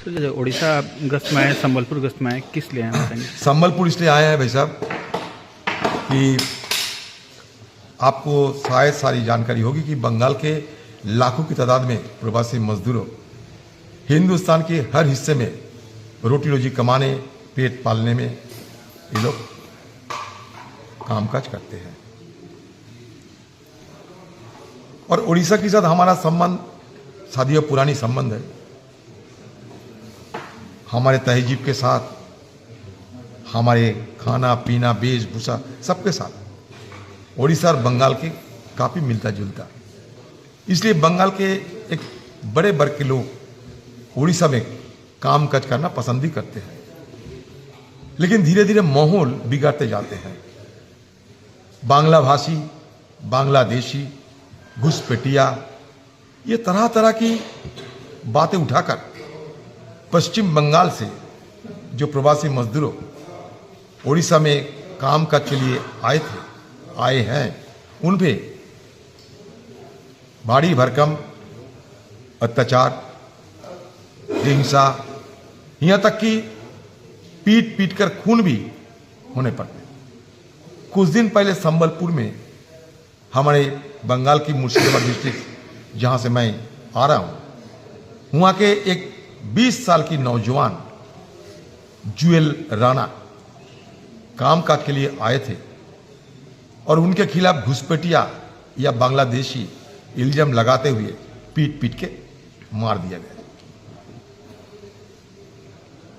Sir जो उड़ीसा गश्त में आए, संबलपुर गश्त में आए, किस लिए आए बताएंगे? संबलपुर इसलिए आए हैं भाई साहब कि आपको शायद सारी जानकारी होगी कि बंगाल के लाखों की तादाद में प्रवासी मजदूरों हिंदुस्तान के हर हिस्से में रोटी रोजी कमाने, पेट पालने में ये लोग कामकाज करते हैं। और उड़ीसा के साथ हमारा संबंध सदियों पुरानी संबंध है। हमारे तहजीब के साथ, हमारे खाना पीना वेशभूषा सबके साथ उड़ीसा और बंगाल के काफ़ी मिलता जुलता। इसलिए बंगाल के एक बड़े वर्ग के लोग उड़ीसा में काम काज करना पसंद भी करते हैं। लेकिन धीरे धीरे माहौल बिगड़ते जाते हैं। बांग्ला भाषी, बांग्लादेशी, घुसपैठिया, ये तरह तरह की बातें उठाकर पश्चिम बंगाल से जो प्रवासी मजदूरों उड़ीसा में काम काज के लिए आए हैं, उन पे भारी भरकम अत्याचार, हिंसा, यहाँ तक कि पीट पीट कर खून भी होने पड़ते। कुछ दिन पहले संबलपुर में हमारे बंगाल की मुर्शिदाबाद डिस्ट्रिक्ट जहाँ से मैं आ रहा हूँ, वहाँ के एक 20 साल की नौजवान जुएल राणा काम काज के लिए आए थे और उनके खिलाफ घुसपैठिया या बांग्लादेशी इल्जाम लगाते हुए पीट पीट के मार दिया गया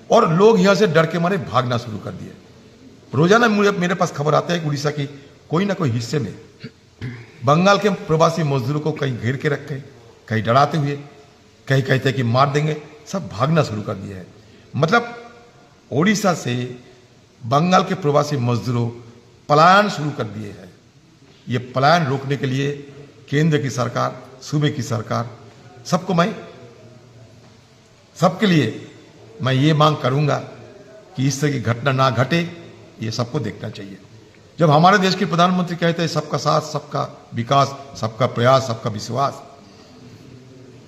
और लोग यहां से डर के मारे भागना शुरू कर दिए। रोजाना मेरे पास खबर आता है कि उड़ीसा की कोई ना कोई हिस्से में बंगाल के प्रवासी मजदूरों को कहीं घेर के रखे, कहीं डराते हुए, कहीं कहते कि मार देंगे, सब भागना शुरू कर दिया है। मतलब ओडिशा से बंगाल के प्रवासी मजदूरों पलायन शुरू कर दिए हैं। ये पलायन रोकने के लिए केंद्र की सरकार, सूबे की सरकार, सबके लिए मैं ये मांग करूंगा कि इस तरह की घटना ना घटे। ये सबको देखना चाहिए। जब हमारे देश के प्रधानमंत्री कहते हैं सबका साथ, सबका विकास, सबका प्रयास, सबका विश्वास,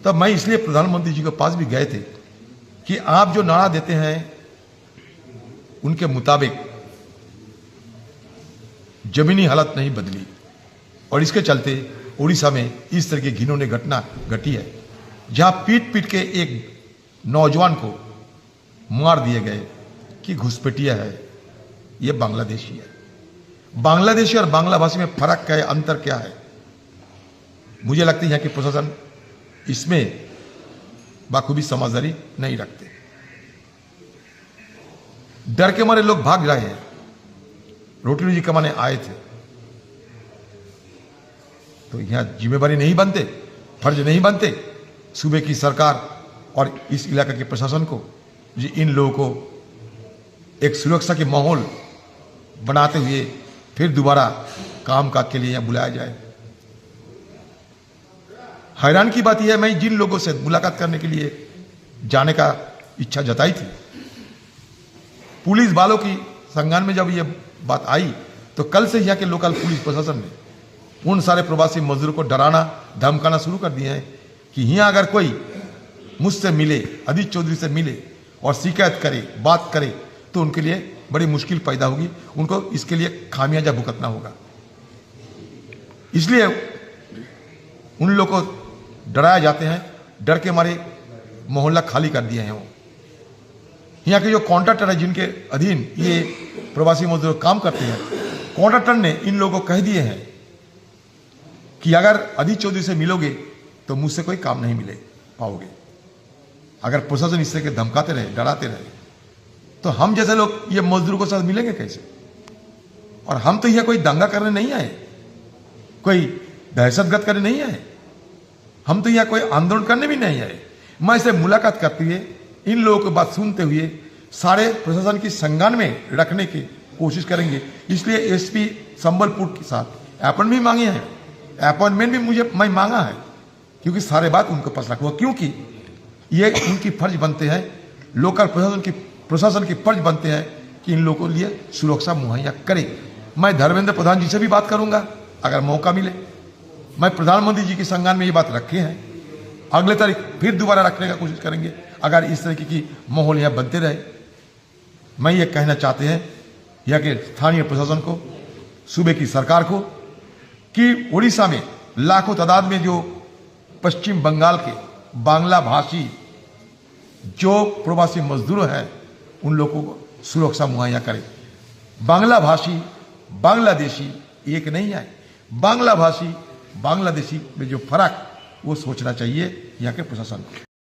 तब मैं इसलिए प्रधानमंत्री जी के पास भी गए थे कि आप जो नारा देते हैं उनके मुताबिक जमीनी हालत नहीं बदली और इसके चलते उड़ीसा में इस तरह की घिनौनी घटना घटी है, जहां पीट पीट के एक नौजवान को मार दिए गए कि घुसपैठिया है, यह बांग्लादेशी है। बांग्लादेशी और बांग्ला भाषी में फर्क क्या है, अंतर क्या है? मुझे लगता है यहाँ के प्रशासन इसमें बाखूबी समझदारी नहीं रखते। डर के मारे लोग भाग रहे हैं। रोटी रोजी कमाने आए थे तो यहां जिम्मेवारी नहीं बनते, फर्ज नहीं बनते सूबे की सरकार और इस इलाके के प्रशासन को जी इन लोगों को एक सुरक्षा के माहौल बनाते हुए फिर दोबारा काम काज के लिए यहां बुलाया जाए। हैरान की बात यह है, मैं जिन लोगों से मुलाकात करने के लिए जाने का इच्छा जताई थी, पुलिस वालों की संज्ञान में जब यह बात आई तो कल से यहाँ के लोकल पुलिस प्रशासन ने उन सारे प्रवासी मजदूरों को डराना धमकाना शुरू कर दिए हैं कि यहाँ अगर कोई मुझसे मिले, अदित चौधरी से मिले और शिकायत करे, बात करे तो उनके लिए बड़ी मुश्किल पैदा होगी, उनको इसके लिए खामियाजा भुगतना होगा। इसलिए उन लोगों को डराया जाते हैं। डर के मारे मोहल्ला खाली कर दिए हैं। वो यहाँ के जो कॉन्ट्रैक्टर है जिनके अधीन ये प्रवासी मजदूर काम करते हैं, कॉन्ट्रैक्टर ने इन लोगों को कह दिए हैं कि अगर अदित चौधरी से मिलोगे तो मुझसे कोई काम नहीं मिले पाओगे। अगर प्रशासन इस तरह के धमकाते रहे, डराते रहे तो हम जैसे लोग ये मजदूरों के साथ मिलेंगे कैसे? और हम तो यहाँ कोई दंगा करने नहीं आए, कोई दहशतगर्द करने नहीं आए, हम तो यहाँ कोई आंदोलन करने भी नहीं आए। मैं इसे मुलाकात करते हुए, इन लोगों की बात सुनते हुए सारे प्रशासन की संज्ञान में रखने की कोशिश करेंगे। इसलिए एसपी संबलपुर के साथ अपॉइंटमेंट भी मांगे हैं, अपॉइंटमेंट भी मैं मांगा है, क्योंकि सारे बात उनको पास रखूंगा, क्योंकि ये उनकी फर्ज बनते हैं, लोकल प्रशासन की फर्ज बनते हैं कि इन लोगों के लिए सुरक्षा मुहैया करें। मैं धर्मेंद्र प्रधान जी से भी बात करूंगा अगर मौका मिले। मैं प्रधानमंत्री जी की संज्ञान में ये बात रखे हैं, अगले तारीख फिर दोबारा रखने का कोशिश करेंगे अगर इस तरीके की माहौल यहाँ बनते रहे। मैं ये कहना चाहते हैं यहाँ के स्थानीय प्रशासन को, सूबे की सरकार को, कि उड़ीसा में लाखों तादाद में जो पश्चिम बंगाल के बांग्ला भाषी जो प्रवासी मजदूर हैं उन लोगों को सुरक्षा मुहैया करें। बांग्ला भाषी बांग्लादेशी एक नहीं है, बांग्ला भाषी बांग्लादेशी में जो फर्क वो सोचना चाहिए यहाँ के प्रशासन को।